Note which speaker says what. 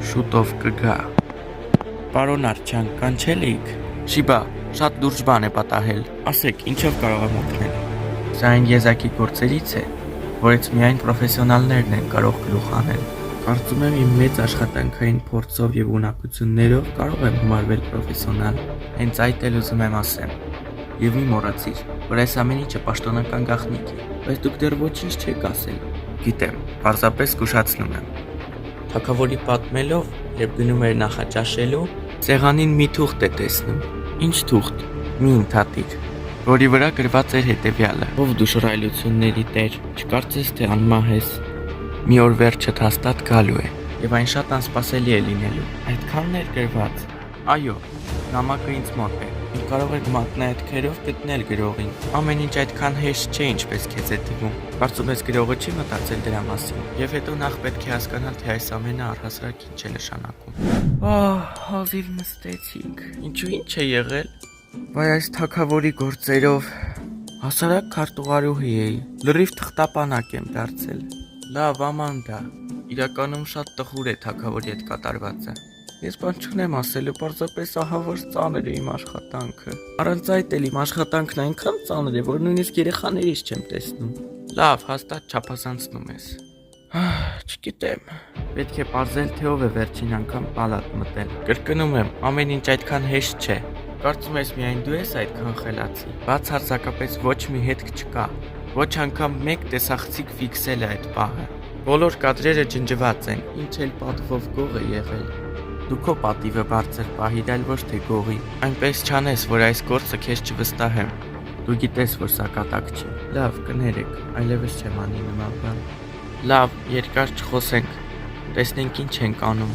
Speaker 1: շուտով կգա։ Պարոն Արջյան, կանչելիք։ Շիբա, շատ լուրջ բան է պատահել։ Ասեք, ինչով կարող եմ օգնել։ Սա այն եզակի գործերից է, որից միայն պրոֆեսիոնալներն են կարող գլուխ անել։ Կարծում եմ իմ մեծ աշխատանքային փորձով եւ ունակություններով կարող եմ համարվել պրոֆեսիոնալ։ Հենց այդ էլ ուզում եմ ասեմ։ Եվ մի մոռացիր, որ այս ամեն ինչը պաշտոնական գաղտնիք է, բայց դուք դեռ ոչինչ չեք ասել։ Գիտեմ, պարզապես զգուշացնում եմ։ Թագավորի պատմելով, երբ գնում էր նախաճաշելու, սեղանին մի թուղթ է տեսնում։ Ինչ թուղթ։ Մի ընդհատիր, որի վրա գրված էր հետևյալը. Ով դու շռայլությունների տեր, չկարծես թե անմահ ես։ Մի օր վերջդ հաստատ գալու է, եւ այն շատ անսպասելի է լինելու։ Այդքանն էր գրված։ Այո, նամակը ինձ մոտ է։ Ինչ կարող եք մատնահետքերով գտնել գրողին։ Ամեն ինչ այդքան հեշտ չէ, ինչպես քեզ է թվում։ Կարծում ես գրողը չի մտածել դրա մասին։ Եվ հետո նախ պետք է հասկանալ, թե այս ամենը առհասարակ ինչ է նշանակում։ Հազիվ նստեցինք։ Ինչու ինչ է եղել։ Բայց այս թագավորի գործերով հասարակ քարտուղարուհի էի։ Լրիվ թղթապանակ եմ դարձել։ Լավ, Ամանդա, իրականում շատ տխուր է թագավորի հետ կատարվածը։ Ես բան չունեմ ասելու, պարզապես ահա որ ծանր է իմ աշխատանքը։ Առանց այդ էլ իմ աշխատանքն այնքան ծանր է, որ նույնիսկ երեխաներիս չեմ տեսնում։ Լավ, հաստատ չափազանցնում ես։ Չգիտեմ, պետք է պարզել, թե ով է վերջին անգամ պալատ մտել։ Կրկնում եմ, ամեն ինչ այդքան հեշտ չէ։ Կարծում ես միայն դու ես այդքան խելացի։ Բացարձակապես ոչ մի հետք չկա։ Ոչ անգամ մեկ տեսախցիկ ֆիքսել է այդ պահը։ Բոլոր կադրերը ջնջված են, ինչ էլ պատվով գող է եղել։ Դու քո պատիվը բարձր պահիր, այլ ոչ թե գողի։ Այնպես չանես, որ այս գործը քեզ չվստահեմ։ Դու գիտես, որ սա կատակ չի։ Լավ, կներեք, այլևս չեմ անի նման բան։ Լավ, երկար չխոսենք։ Տեսնենք ինչ ենք անում։